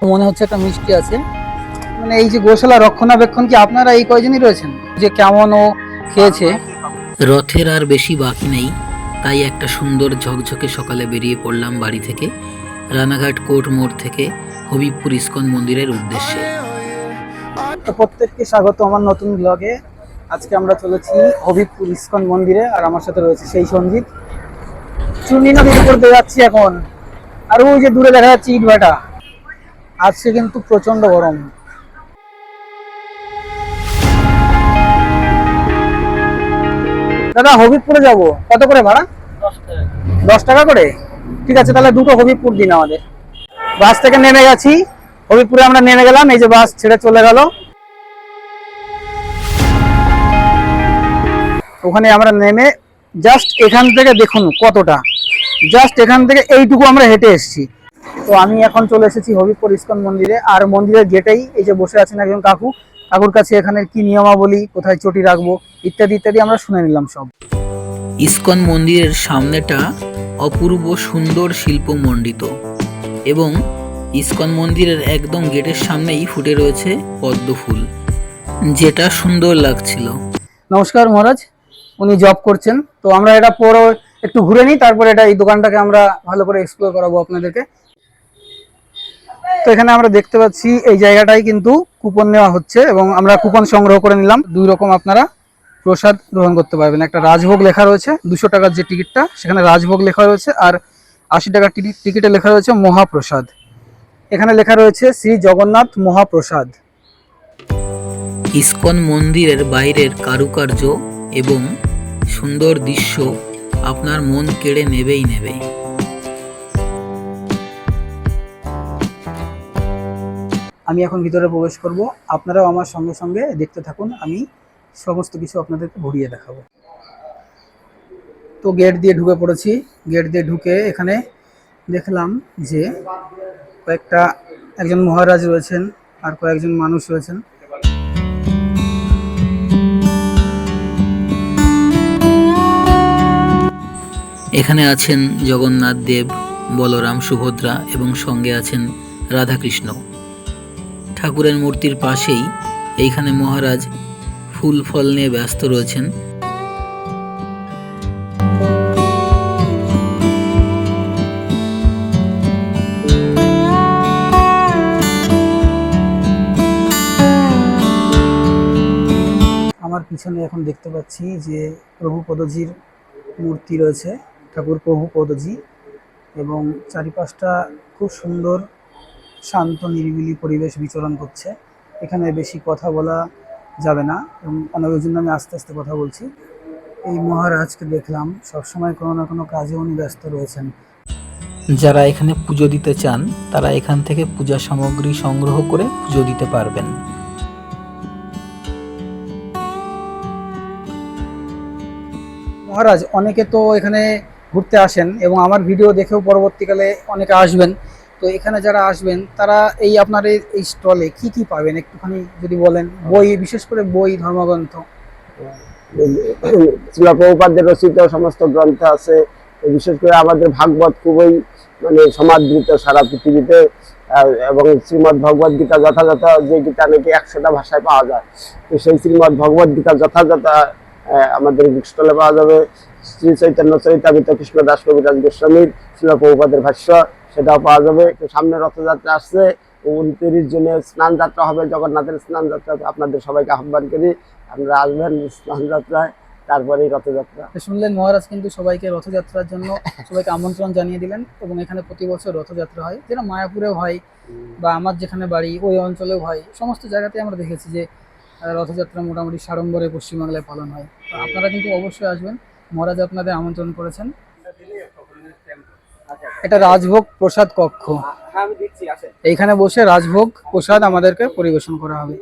মনে হচ্ছে একটা মিষ্টি আছে। মানে এই যে গোশালা রক্ষণাবেক্ষণ কি আপনারা এই কয়জনই রয়েছেন? যে কেমন ও খেয়েছে। রথের আর বেশি বাকি নেই, তাই একটা সুন্দর ঝকঝকে সকালে বেরিয়ে পড়লাম বাড়ি থেকে, রানাঘাট কোর্ট মোড় থেকে হবিবপুর ইস্কন মন্দিরের উদ্দেশ্যে। তো প্রত্যেককে স্বাগত আমার নতুন ব্লগে। আজকে আমরা চলেছি হবিবপুর ইস্কন মন্দিরে, আর আমার সাথে রয়েছে সেই সঞ্জিত। চুন্নি নদীর উপর দিয়ে যাচ্ছি এখন, আর ওই যে দূরে দেখা যাচ্ছে ইটভাটা। আজকে কিন্তু প্রচন্ড গরম। দাদা হবিবপুরে যাব, কত করে ভাড়া? 10 টাকা করে। ঠিক আছে, তাহলে দুটো হবিবপুর দিন আমাদের। বাস থেকে নেমে গেছি, হবিবপুরে আমরা নেমে গেলাম। এই যে বাস ছেড়ে চলে গেল। ওখানে আমরা নেমে জাস্ট এখান থেকে দেখুন কতটা, জাস্ট এখান থেকে এইটুকু আমরা হেঁটে এসেছি। তো আমি এখন চলে এসেছি হবিবপুর ইস্কন মন্দিরে, আর মন্দিরের গেটেই এই যে বসে আছেন একজন কাকু। কাকুর কাছে এখানে কি নিয়মাবলী, কোথায় চটি রাখবো ইত্যাদি ইত্যাদি আমরা শুনে নিলাম সব। ইস্কন মন্দিরের সামনেটা অপূর্ব সুন্দর শিল্পমণ্ডিত, এবং ইস্কন মন্দিরের একদম গেটের সামনেই ফুটে রয়েছে পদ্ম ফুল, যেটা সুন্দর লাগছিল। নমস্কার মহারাজ, উনি জব করছেন। তো আমরা এটা পরে একটু ঘুরে নিই, তারপরে এটা এই দোকানটাকে আমরা ভালো করে এক্সপ্লোর করাবো আপনাদেরকে। তো এখানে আমরা দেখতে পাচ্ছি এই জায়গাটাই কিন্তু কুপন নেওয়া হচ্ছে, এবং আমরা কুপন সংগ্রহ করে নিলাম। 2 রকম আপনারা প্রসাদ গ্রহণ করতে পারবেন। একটা রাজভোগ লেখা রয়েছে 200 টাকার যে টিকিটটা, সেখানে রাজভোগ লেখা রয়েছে, আর 80 টাকার টিকিটে লেখা রয়েছে মহাপ্রসাদ। এখানে লেখা রয়েছে শ্রী জগন্নাথ মহাপ্রসাদ। ইস্কন মন্দিরের বাইরের কারুকার্য এবং সুন্দর দৃশ্য আপনার মন কেড়ে নেবেই নেবে। আমি এখন ভিতরে প্রবেশ করব, আপনারাও আমার সঙ্গে সঙ্গে দেখতে থাকুন। আমি সমস্ত কিছু আপনাদেরকে ঘুরিয়ে দেখাবো। তো গেট দিয়ে ঢুকে পড়েছি। গেট দিয়ে ঢুকে এখানে দেখলাম যে একজন মহারাজ রয়েছেন, আর কয়েকজন মানুষ রয়েছেন। এখানে আছেন জগন্নাথ দেব, বলরাম, সুভদ্রা এবং সঙ্গে আছেন রাধাকৃষ্ণ। ঠাকুরের মূর্তির পাশেই এইখানে মহারাজ ফুল ফল নিয়ে ব্যস্ত রয়েছেন। আমার পিছনে এখন দেখতে পাচ্ছি যে প্রভুপদজির মূর্তি রয়েছে, ঠাকুর প্রভুপদজি, এবং চারিপাশটা খুব সুন্দর শান্ত নিরিবিলি পরিবেশ বিচরণ করছে। এখানে বেশি কথা বলা যাবে না, এবং অনেকের জন্য আমি আস্তে আস্তে কথা বলছি। এই মহারাজকে দেখলাম সবসময় কোনো না কোনো কাজে উনি ব্যস্ত রয়েছেন। যারা এখানে পুজো দিতে চান তারা এখান থেকে পূজা সামগ্রী সংগ্রহ করে পুজো দিতে পারবেন। মহারাজ, অনেকে তো এখানে ঘুরতে আসেন, এবং আমার ভিডিও দেখেও পরবর্তীকালে অনেকে আসবেন। তো এখানে যারা আসবেন তারা এই আপনার এই স্টলে কি কি পাবেন একটুখানি যদি বলেন। বই, বিশেষ করে বই, ধর্মগ্রন্থ। শিলা প্রভুপাদের রচিত সমস্ত গ্রন্থ আছে। বিশেষ করে আমাদের ভাগবত খুবই সমাদৃত সারা পৃথিবীতে, এবং শ্রীমদ্ ভগবদ গীতা যথাযথ, যে গীতা নাকি 100টা ভাষায় পাওয়া যায়, তো সেই শ্রীমদ্ ভগবদ গীতা যথাযথ আমাদের বুক স্টলে পাওয়া যাবে। শ্রী চৈতন্য চরিতামৃত কৃষ্ণদাস কবিরাজ গোস্বামীর শিলা প্রভুপাদের ভাষ্য, সেটাও পাওয়া যাবে। তো সামনে রথযাত্রা আসছে, 29 জুনে স্নান যাত্রা হবে, জগন্নাথের স্নান যাত্রা। আপনাদের সবাইকে আহ্বান করি, আপনারা আসবেন স্নান যাত্রায়, তারপরেই রথযাত্রা। শুনলেন, মহারাজ কিন্তু সবাইকে রথযাত্রার জন্য সবাইকে আমন্ত্রণ জানিয়ে দিলেন। এবং এখানে প্রতি বছর রথযাত্রা হয়, যেটা মায়াপুরেও হয়, বা আমার যেখানে বাড়ি ওই অঞ্চলেও হয়। সমস্ত জায়গাতে আমরা দেখেছি যে রথযাত্রা মোটামুটি সাড়ম্বরে পশ্চিমবাংলায় পালন হয়। তো আপনারা কিন্তু অবশ্যই আসবেন, মহারাজ আপনাদের আমন্ত্রণ করেছেন। এটা রাজভোগ প্রসাদ কক্ষ। এইখানে বসে রাজভোগ প্রসাদ আমাদেরকে পরিবেশন করা হবে।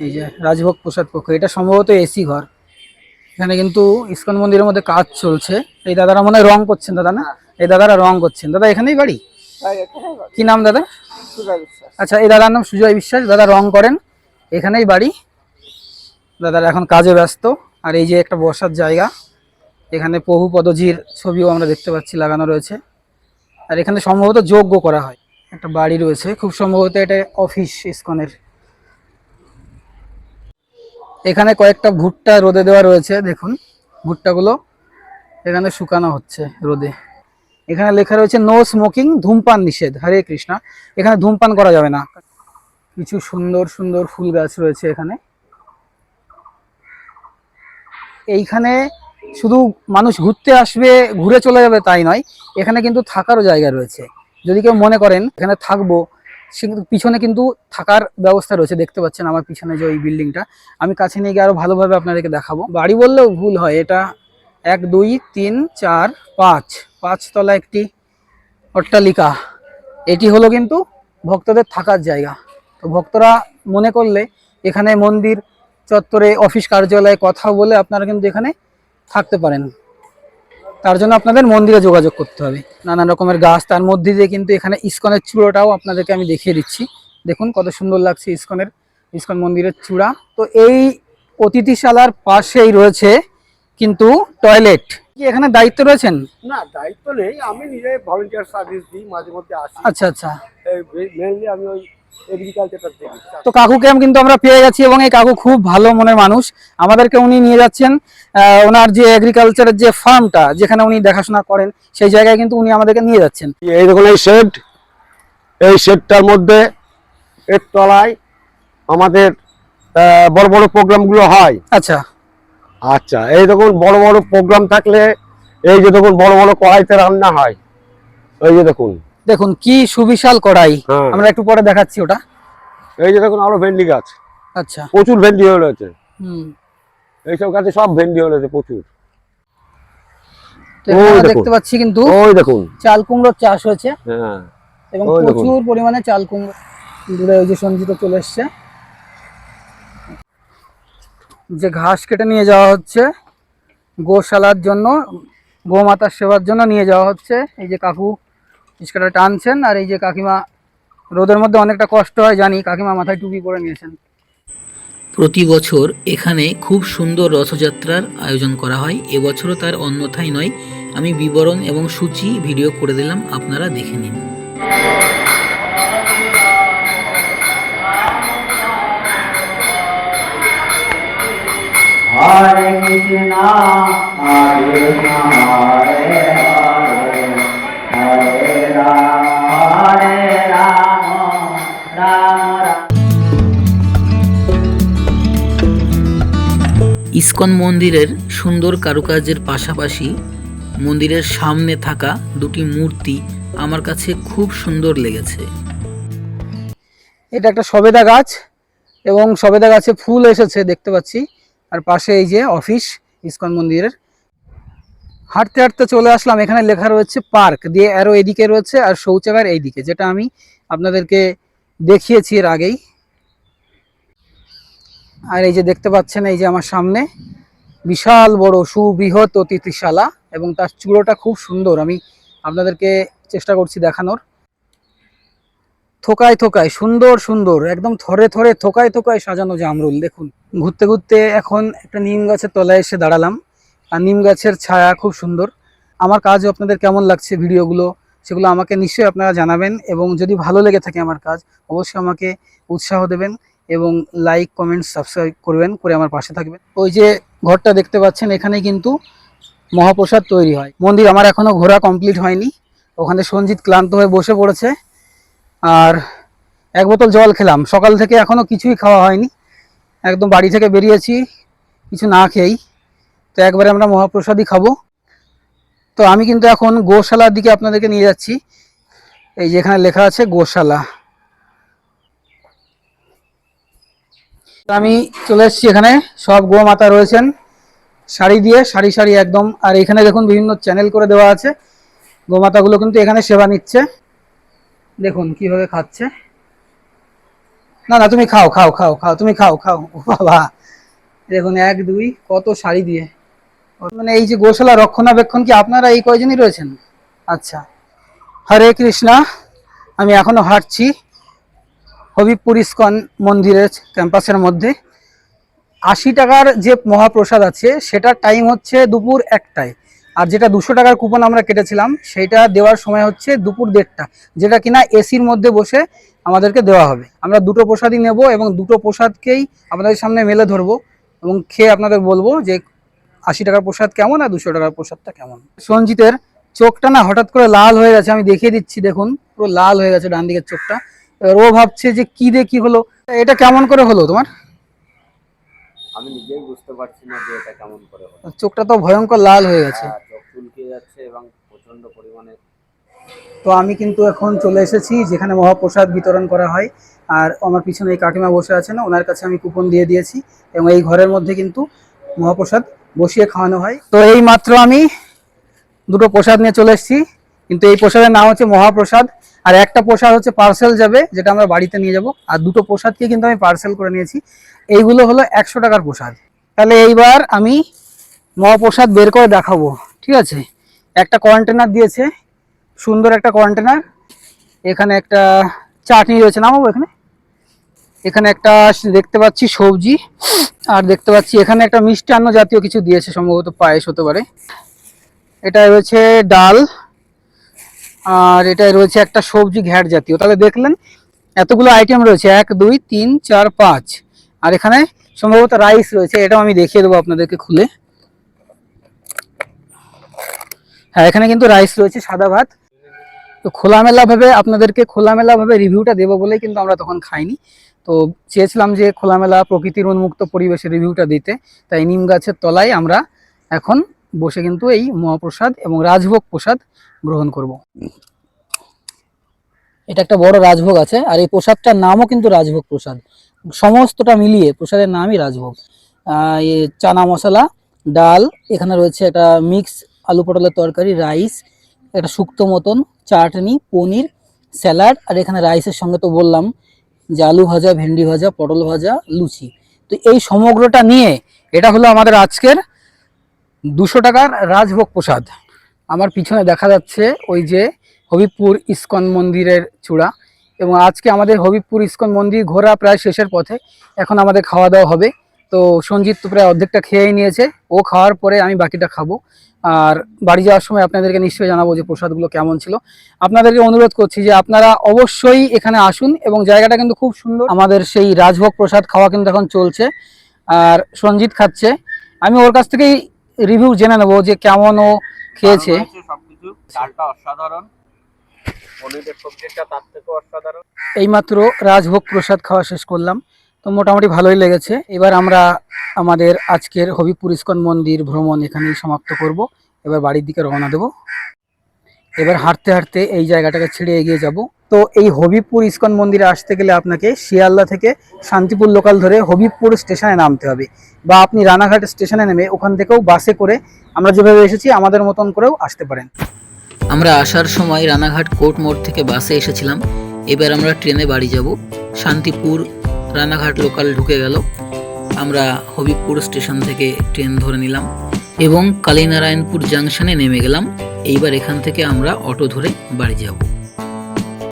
এই যে রাজভোগ প্রসাদ কক্ষ, এটা সম্ভবত এসি ঘর। এখানে কিন্তু ইস্কন মন্দিরের মধ্যে কাজ চলছে। এই দাদারা মনে হয় রং করছেন, দাদা না? এই দাদারা রং করছেন। দাদা এখানেই বাড়ি? কি নাম দাদা? আচ্ছা, এই দাদার নাম সুজয় বিশ্বাস। দাদা রং করেন, এখানেই বাড়ি। দাদারা এখন কাজে ব্যস্ত। আর এই যে একটা বসার জায়গা, এখানে প্রভুপদজির ছবিও আমরা দেখতে পাচ্ছি লাগানো রয়েছে। আর এখানে সম্ভবত যজ্ঞ করা হয়। একটা বাড়ি রয়েছে, খুব সম্ভবত এটা অফিস ইসকনের। এখানে কয়েকটা ভুট্টা রোদে দেওয়া রয়েছে, দেখুন ভুট্টাগুলো এখানে শুকানো হচ্ছে রোদে। এখানে লেখা রয়েছে নো স্মোকিং, ধূমপান নিষেধ, হরে কৃষ্ণা। এখানে ধূমপান করা যাবে না। কিছু সুন্দর সুন্দর ফুল গাছ রয়েছে এখানে। এইখানে শুধু মানুষ ঘুরতে আসবে, ঘুরে চলে যাবে তাই নয়, এখানে কিন্তু থাকারও জায়গা রয়েছে। যদি কেউ মনে করেন এখানে থাকবো, সে কিন্তু পিছনে কিন্তু থাকার ব্যবস্থা রয়েছে। দেখতে পাচ্ছেন আমার পিছনে যে ওই বিল্ডিংটা, আমি কাছে নিয়ে গিয়ে আরো ভালোভাবে আপনাদেরকে দেখাবো। বাড়ি বললেও ভুল হয়, এটা 1 2 3 4 5 তলা একটি অট্টালিকা। এটি হলো কিন্তু ভক্তদের থাকার জায়গা। তো ভক্তরা মনে করলে এখানে মন্দির চত্বরে অফিস কার্যালয়ে কথা বলে আপনারা কিন্তু এখানে থাকতে পারেন। তার জন্য আপনাদের মন্দিরে যোগাযোগ করতে হবে। নানান রকমের গাছ, তার মধ্যে দিয়ে কিন্তু এখানে ইসকনের চূড়াটাও আপনাদেরকে আমি দেখিয়ে দিচ্ছি। দেখুন কত সুন্দর লাগছে ইসকন মন্দিরের চূড়া। তো এই অতিথিশালার পাশেই রয়েছে কিন্তু টয়লেট। কি এখানে দায়িত্ব রয়েছেন? না, দায়িত্ব নেই, আমি নিজে ভলান্টিয়ার সার্ভিস দিই, মাঝে মধ্যে আসি। আচ্ছা আচ্ছা। মেইনলি আমি ওই এগ্রিকালচারটা দেখি। তো কাকুকে কিন্তু আমরা পেয়ে গেছি, এবং এই কাকু খুব ভালো মনের মানুষ। আমাদেরকে উনি নিয়ে যাচ্ছেন ওনার যে এগ্রিকালচারের যে ফার্মটা, যেখানে উনি দেখাশোনা করেন, সেই জায়গায় কিন্তু উনি আমাদেরকে নিয়ে যাচ্ছেন। এই দেখুন এই শেডটার মধ্যে এর তলায় আমাদের বড় বড় প্রোগ্রামগুলো হয়। আচ্ছা আচ্ছা, এই দেখুন বড় বড় প্রোগ্রাম থাকলে এই যে দেখুন বড় বড় কড়াইতে রান্না হয়। এই যে দেখুন দেখুন কি সুবিশাল কড়াই। হ্যাঁ। আমরা একটু পরে দেখাচ্ছি ওটা। এই যে দেখুন আরো ভেন্ডি গাছ, আচ্ছা। প্রচুর ভেন্ডি হয়ে রয়েছে। হুম। এইসব গাছে সব ভেন্ডি হয়ে রয়েছে প্রচুর। তো এখানে ওই আমরা দেখুন। দেখতে পাচ্ছি কিন্তু ওই দেখুন চাল কুমড়োর চাষ হয়েছে, হ্যাঁ, এবং ওই দেখুন। প্রচুর পরিমাণে চাল কুমড়ো দূরে ওই যে সঞ্চিত চলে এসছে। যে ঘাস কেটে নিয়ে যাওয়া হচ্ছে গোশালার জন্য, গোমাতার সেবার জন্য নিয়ে যাওয়া হচ্ছে। এই যে কাকু ইস্কাটা টানছেন, আর এই যে কাকিমা, রোদের মধ্যে অনেকটা কষ্ট হয় জানি, কাকিমা মাথায় টুপি পরে নিয়েছেন। প্রতি বছর এখানে খুব সুন্দর রথযাত্রার আয়োজন করা হয়। এবছরও তার অন্যথায় নয়। আমি বিবরণ এবং সূচি ভিডিও করে দিলাম, আপনারা দেখে নিন। হরে কৃষ্ণ হরে কৃষ্ণ হরে হরে হরে রাম রাম রাম। ইসকন মন্দিরের সুন্দর কারুকার্যের পাশাপাশি মন্দিরের সামনে থাকা দুটি মূর্তি আমার কাছে খুব সুন্দর লেগেছে। এটা একটা সবেদা গাছ, এবং সবেদা গাছে ফুল এসেছে দেখতে পাচ্ছি। আর পাশে এই যে অফিস ইসকন মন্দিরের। হাঁটতে হাঁটতে চলে আসলাম, এখানে লেখা রয়েছে পার্ক দিয়ে, আরো এদিকে রয়েছে, আর শৌচাগার এইদিকে, যেটা আমি আপনাদেরকে দেখিয়েছি এর আগেই। আর এই যে দেখতে পাচ্ছেন, এই যে আমার সামনে বিশাল বড় সুবৃহৎ অতিথিশালা, এবং তার চূড়োটা খুব সুন্দর। আমি আপনাদেরকে চেষ্টা করছি দেখানোর। থোকায় থোকায় সুন্দর সুন্দর, একদম থরে থরে থোকায় থোকায় সাজানো জামরুল। দেখুন ঘুরতে ঘুরতে এখন একটা নিম গাছের তলায় এসে দাঁড়ালাম, আর নিম গাছের ছায়া খুব সুন্দর। আমার কাজও আপনাদের কেমন লাগছে ভিডিওগুলো, সেগুলো আমাকে নিশ্চয়ই আপনারা জানাবেন, এবং যদি ভালো লেগে থাকে আমার কাজ, অবশ্যই আমাকে উৎসাহ দেবেন, এবং লাইক কমেন্ট সাবস্ক্রাইব করবেন, করে আমার পাশে থাকবেন। ওই যে ঘরটা দেখতে পাচ্ছেন, এখানে কিন্তু মহাপ্রসাদ তৈরি হয়। মন্দির আমার এখনো ঘোরা কমপ্লিট হয়নি। ওখানে সঞ্জিত ক্লান্ত হয়ে বসে পড়েছে, আর 1 বোতল জল খেলাম। সকাল থেকে এখনো কিছুই খাওয়া হয়নি, একদম বাড়ি থেকে বেরিয়েছি কিছু না খেয়েই। তো একবারে আমরা মহাপ্রসাদই খাবো। তো আমি কিন্তু এখন গোশালার দিকে আপনাদেরকে নিয়ে যাচ্ছি। এই যে এখানে লেখা আছে গোশালা। আমি চলে এসেছি, এখানে সব গোমাতা রয়েছেন সারি দিয়ে, সারি সারি একদম। আর এখানে দেখুন বিভিন্ন চ্যানেল করে দেওয়া আছে। গোমাতাগুলো কিন্তু এখানে সেবা নিচ্ছে, দেখুন কিভাবে খাচ্ছে। না না, তুমি খাও খাও খাও খাও, তুমি খাও খাও। ও বাবা, দেখুন 1 2 কত সারি দিয়ে। মানে এই যে গোশালা রক্ষণাবেক্ষণ কি আপনারা এই কয়জনই রয়েছেন? আচ্ছা, হরে কৃষ্ণা। আমি এখনো হাঁটছি হবিবপুর ইসকন মন্দিরের ক্যাম্পাসের মধ্যে। 80 টাকার যে মহাপ্রসাদ আছে, সেটার টাইম হচ্ছে দুপুর 1টায়, আর যেটা 200 টাকার কুপন আমরা কেটেছিলাম সেটা দেওয়ার সময় হচ্ছে দুপুর 1:30টা, যেটা কিনা এসির মধ্যে বসে আমাদেরকে দেওয়া হবে। আমরা দুটো প্রসাদই নেব এবং দুটো প্রসাদকেই আপনাদের সামনে মেলে ধরবো এবং খেয়ে আপনাদের বলবো যে 80 টাকার প্রসাদ কেমন আর 200 টাকার প্রসাদটা কেমন। সঞ্জিতের চোখটা না হঠাৎ করে লাল হয়ে গেছে, আমি দেখিয়ে দিচ্ছি, দেখুন পুরো লাল হয়ে গেছে ডান দিকের চোখটা। এবার ও ভাবছে যে কি দিয়ে কি হলো, এটা কেমন করে হলো তোমার? আমি নিজেই বুঝতে পারছি না যে এটা কেমন করে হলো। চোখটা তো ভয়ঙ্কর লাল হয়ে গেছে। চোখ চুলকে যাচ্ছে এবং প্রচন্ড পরিমাণে। তো আমি কিন্তু এখন চলে এসেছি যেখানে মহাপ্রসাদ বিতরণ করা হয়, আর আমার পিছনে এই কাকিমা বসে আছেন, ওনার কাছে আমি কুপন দিয়ে দিয়েছি এবং এই ঘরের মধ্যে কিন্তু মহাপ্রসাদ বসিয়ে খাওয়ানো হয়। তো এই মাত্র আমি দুটো প্রসাদ নিয়ে চলে এসেছি, কিন্তু এই প্রসাদের নাম হচ্ছে মহাপ্রসাদ, আর একটা প্রসাদ হচ্ছে পার্সেল যাবে যেটা আমরা বাড়িতে নিয়ে যাব, আর দুটো প্রসাদকে কিন্তু আমি পার্সেল করে নিয়েছি। এইগুলো হলো 100 টাকার প্রসাদ। তাহলে এইবার আমি মহাপ্রসাদ বের করে দেখাবো, ঠিক আছে? একটা কন্টেনার দিয়েছে, সুন্দর একটা কন্টেনার। এখানে একটা চাটনি রয়েছে, নামাবো এখানে। এখানে একটা দেখতে পাচ্ছি সবজি, আর দেখতে পাচ্ছি এখানে একটা মিষ্টান্ন জাতীয় কিছু দিয়েছে, সম্ভবত পায়েস হতে পারে। এটা রয়েছে ডাল, আর এটা রয়েছে একটা সবজি ঘ্যাট জাতীয়। তাহলে দেখলেন এতগুলো আইটেম রয়েছে, 1 2 3 4 5, আর এখানে সম্ভবত রাইস রয়েছে, এটাও আমি দেখিয়ে দেবো আপনাদেরকে খুলে। হ্যাঁ, এখানে কিন্তু রাইস রয়েছে, সাদা ভাত। তো খোলামেলাভাবে আপনাদেরকে খোলামেলাভাবে রিভিউটা দেবো বলেই কিন্তু আমরা তখন খাইনি। তো চেয়েছিলাম যে খোলামেলা প্রকৃতির উন্মুক্ত পরিবেশে রিভিউটা দিতে, তাই নিম গাছের তলায় আমরা এখন বসে কিন্তু এই মহাপ্রসাদ এবং রাজভোগ প্রসাদ গ্রহণ করব। এটা একটা বড় রাজভোগ আছে, আর এই প্রসাদটার নামও কিন্তু রাজভোগ প্রসাদ। সমস্তটা মিলিয়ে প্রসাদের নামই রাজভোগ। চানা মশলা, ডাল, এখানে রয়েছে একটা মিক্স আলু পটলের তরকারি, রাইস, একটা শুক্তো মতন, চাটনি, পনির, স্যালাড, আর এখানে রাইসের সঙ্গে তো বললাম যে আলু ভাজা, ভেন্ডি ভাজা, পটল ভাজা, লুচি। তো এই সমগ্রটা নিয়ে এটা হলো আমাদের আজকের 200 টাকার রাজভোগ প্রসাদ। আমার পিছনে দেখা যাচ্ছে ওই যে হবিবপুর ইস্কন মন্দিরের চূড়া, এবং আজকে আমাদের হবিবপুর ইস্কন মন্দির ঘোরা প্রায় শেষের পথে। এখন আমাদের খাওয়া দাওয়া হবে। তো সঞ্জিত তো প্রায় অর্ধেকটা খেয়েই নিয়েছে, ও খাওয়ার পরে আমি বাকিটা খাবো। আর বাড়ি যাওয়ার সময় আপনাদেরকে নিশ্চয়ই জানাবো যে প্রসাদগুলো কেমন ছিল। আপনাদেরকে অনুরোধ করছি যে আপনারা অবশ্যই এখানে আসুন, এবং জায়গাটা কিন্তু খুব সুন্দর। আমাদের সেই রাজভোগ প্রসাদ খাওয়া কিন্তু এখন চলছে, আর সঞ্জিত খাচ্ছে। আমি ওর কাছ থেকেই রিভিউ জেনে নেবো যে কেমন ও খেয়েছে। সবকিছু, চালটা অসাধারণ, পনিরের সবজিটা তার থেকেও অসাধারণ। এইমাত্র রাজভোগ প্রসাদ খাওয়া শেষ করলাম, তো মোটামুটি ভালোই লেগেছে। এবার আমরা আমাদের আজকের হবিবপুর ইস্কন মন্দির ভ্রমণ এখানেই সমাপ্ত করব। এবার বাড়ির দিকে রওনা দেব। এবার হাঁটতে হাঁটতে এই জায়গাটাকে ছেড়ে এগিয়ে যাব। তো এই হবিবপুর ইস্কন মন্দিরে আসতে গেলে আপনাকে শিয়ালদা থেকে শান্তিপুর লোকাল ধরে হবিবপুর স্টেশনে নামতে হবে, বা আপনি রানাঘাট স্টেশনে নেমে ওখান থেকেও বাসে করে আমরা যেভাবে এসেছি আমাদের মতন করেও আসতে পারেন। আমরা আসার সময় রানাঘাট কোর্ট মোড় থেকে বাসে এসেছিলাম। এবার আমরা ট্রেনে বাড়ি যাব। শান্তিপুর রানাঘাট লোকাল ঢুকে গেল। আমরা হবিবপুর স্টেশন থেকে ট্রেন ধরে নিলাম এবং কালীনারায়ণপুর জাংশনে নেমে গেলাম। এইবার এখান থেকে আমরা অটো ধরে বাড়ি যাব।